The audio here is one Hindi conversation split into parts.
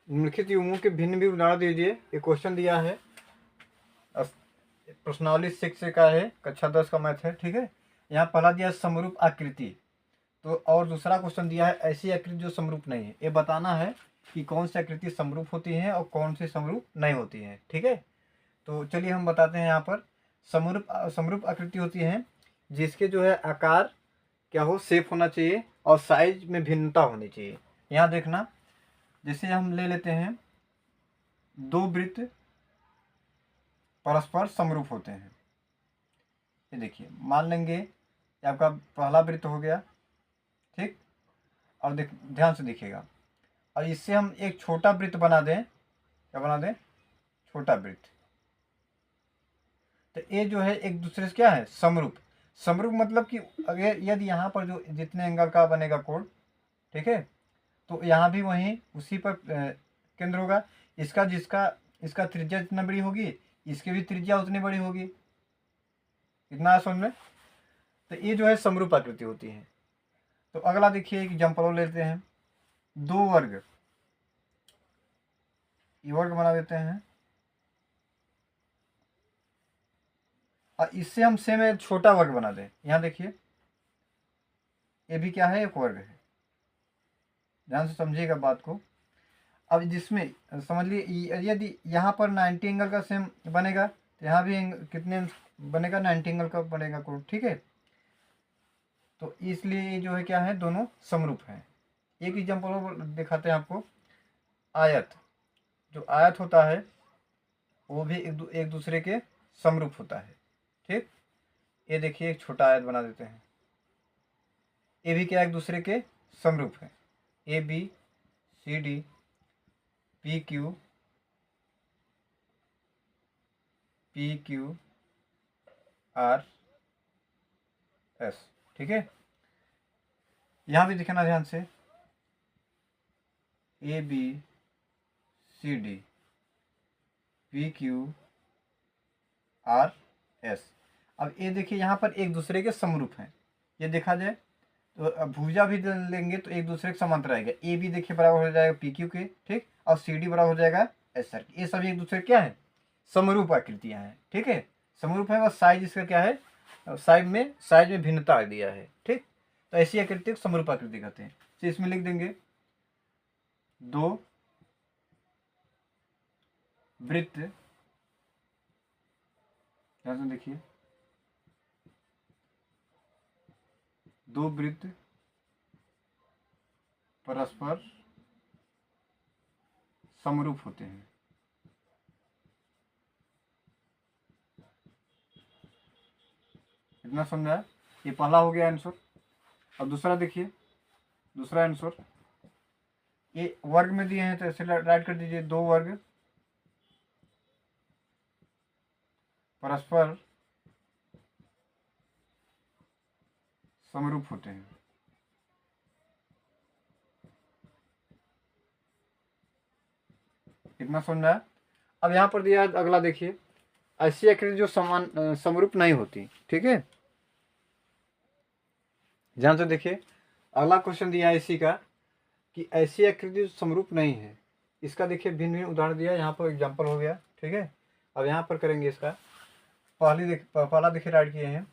निम्नलिखित युग्मों के भिन्न भी उदाहरण दीजिए। ये क्वेश्चन दिया है, प्रश्नावली 6 का है, कक्षा 10 का मैथ है। ठीक है, यहाँ पहला दिया समरूप आकृति, तो और दूसरा क्वेश्चन दिया है ऐसी आकृति जो समरूप नहीं है। ये बताना है कि कौन सी आकृति समरूप होती है और कौन सी समरूप नहीं होती है। ठीक है, तो चलिए हम बताते हैं। यहाँ पर समरूप आकृति होती है जिसके जो है आकार क्या हो, शेप होना चाहिए और साइज में भिन्नता होनी चाहिए। यहाँ देखना, जैसे हम ले लेते हैं दो वृत्त परस्पर समरूप होते हैं। ये देखिए, मान लेंगे कि आपका पहला वृत्त हो गया, ठीक, और ध्यान से देखिएगा, और इससे हम एक छोटा वृत्त बना दें। क्या बना दें? छोटा वृत्त। तो ये जो है एक दूसरे से क्या है, समरूप। समरूप मतलब कि अगर यदि यहाँ पर जो जितने एंगल का बनेगा कोण, ठीक है, तो यहाँ भी वहीं उसी पर केंद्र होगा। इसका त्रिज्या जितना बड़ी होगी, इसकी भी त्रिज्या उतनी बड़ी होगी। इतना समझ में? तो ये जो है समरूप आकृति होती है। तो अगला देखिए, एक एग्जाम्पल लेते हैं, दो वर्ग, ये वर्ग बना देते हैं और इससे हम सेम एक छोटा वर्ग बना दें। यहाँ देखिए, ये भी क्या है, एक वर्ग है। ध्यान से समझिएगा बात को। अब जिसमें समझ लिए, यदि यहाँ पर 90 एंगल का सेम बनेगा तो यहाँ भी कितने बनेगा, 90 एंगल का बनेगा कोण। ठीक है, तो इसलिए जो है क्या है, दोनों समरूप हैं। एक एग्जाम्पल दिखाते हैं आपको। आयत, जो आयत होता है वो भी एक दूसरे के समरूप होता है। ठीक, ये देखिए एक छोटा आयत बना देते हैं, ये भी क्या एक दूसरे के समरूप है। A B C D P Q R S. ठीक है, यहाँ भी दिखना ध्यान से, A B C D P Q R S. अब ये देखिए यहाँ पर एक दूसरे के समरूप हैं। ये देखा जाए तो भुजा भी लेंगे तो एक दूसरे के समांतर आएगा। ए बी देखिए बराबर हो जाएगा पी क्यू के, ठीक, और सी डी बराबर हो जाएगा एस आर के। ये सभी एक दूसरे क्या है, समरूप आकृतियां हैं। ठीक है, समरूप है, बस साइज इसका क्या है, साइज में भिन्नता दिया है। ठीक, तो ऐसी आकृति को समरूप आकृति कहते हैं। तो इसमें लिख देंगे दो वृत्त, ध्यान से देखिए, दो वृत्त परस्पर समरूप होते हैं। इतना समझा? ये पहला हो गया आंसर। अब दूसरा देखिए, दूसरा आंसर ये वर्ग में दिए हैं तो ऐसे राइट कर दीजिए, दो वर्ग परस्पर समरूप होते हैं। इतना समझा? अब यहाँ पर दिया अगला देखिए, ऐसी आकृति जो समरूप नहीं होती। ठीक है, ध्यान से देखिए, अगला क्वेश्चन दिया है इसी का कि ऐसी आकृति जो समरूप नहीं है। इसका देखिए भिन्न भिन्न उदाहरण दिया, यहाँ पर एग्जाम्पल हो गया। ठीक है, अब यहाँ पर करेंगे इसका। पहला देखिए राइट किए हैं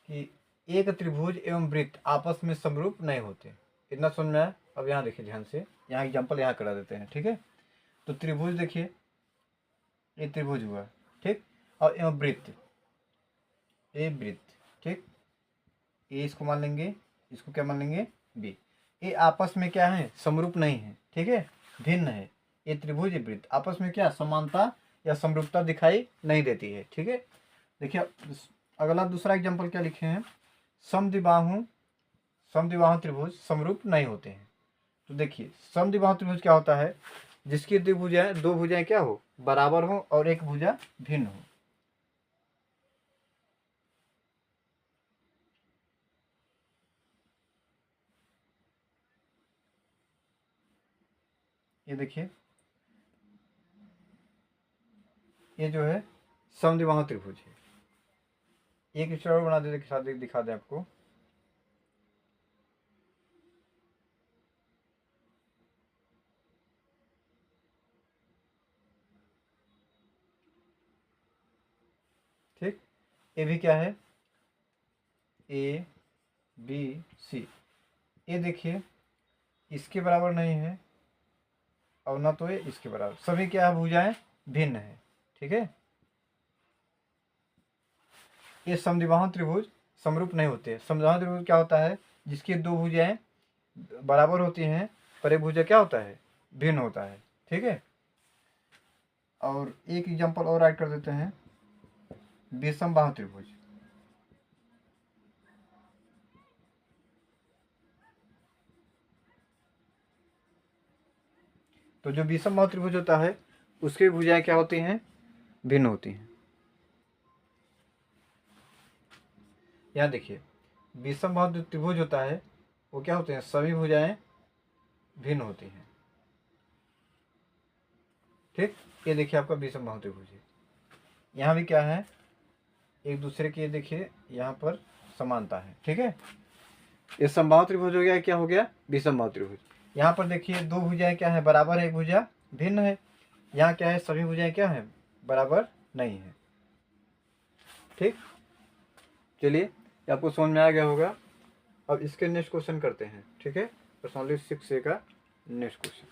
कि एक त्रिभुज एवं वृत्त आपस में समरूप नहीं होते। इतना समझ में आया? अब यहाँ देखिए ध्यान से, यहाँ एग्जाम्पल यहाँ करा देते हैं। ठीक है, तो त्रिभुज देखिए, ये त्रिभुज हुआ, ठीक, और एवं वृत्त, ए वृत्त, ठीक, ए इसको मान लेंगे, इसको क्या मान लेंगे, बी। ये आपस में क्या है, समरूप नहीं है। ठीक है, भिन्न है। ये त्रिभुज वृत्त आपस में क्या समानता या समरूपता दिखाई नहीं देती है। ठीक है, देखिए अगला दूसरा एग्जाम्पल क्या लिखे हैं, समद्विबाहु त्रिभुज समरूप नहीं होते हैं। तो देखिए समद्विबाहु त्रिभुज क्या होता है, जिसकी द्विभुजाएं, दो भुजाएं क्या हो, बराबर हो और एक भुजा भिन्न हो। ये देखिए, ये जो है समद्विबाहु त्रिभुज है। एक स्ट्रक्चर और बना दे, दिखा दे आपको। ठीक। ये भी क्या है, ए बी सी, ये देखिए इसके बराबर नहीं है और ना तो ये इसके बराबर, सभी क्या है, भुजाएं भिन्न है। ठीक है, ये समद्विबाहु त्रिभुज समरूप नहीं होते। समद्विबाहु त्रिभुज क्या होता है, जिसकी दो भुजाएं बराबर होती हैं पर एक भुजा क्या होता है, भिन्न होता है। ठीक है, और एक एग्जांपल और ऐड कर देते हैं, विषम बाहु त्रिभुज। तो जो विषम बाहु त्रिभुज होता है उसकी भुजाएं क्या होती हैं, भिन्न होती हैं। यहाँ देखिए विषम बाहु त्रिभुज होता है वो क्या होते हैं, सभी भुजाएं भिन्न होती हैं। ठीक, ये देखिए आपका विषम बाहु त्रिभुज है। यहाँ भी क्या है, एक दूसरे के देखिए यहाँ पर समानता है। ठीक है, ये समबाहु त्रिभुज हो गया, क्या हो गया, विषम बाहु त्रिभुज। यहाँ पर देखिए दो भुजाएं क्या है, बराबर है, एक भुजा भिन्न है। यहाँ क्या है, सभी भुजाएं क्या है, बराबर नहीं है। ठीक, चलिए आपको समझ में आ गया होगा। अब इसके नेक्स्ट क्वेश्चन करते हैं। ठीक है, पर्सनली 6A का नेक्स्ट क्वेश्चन।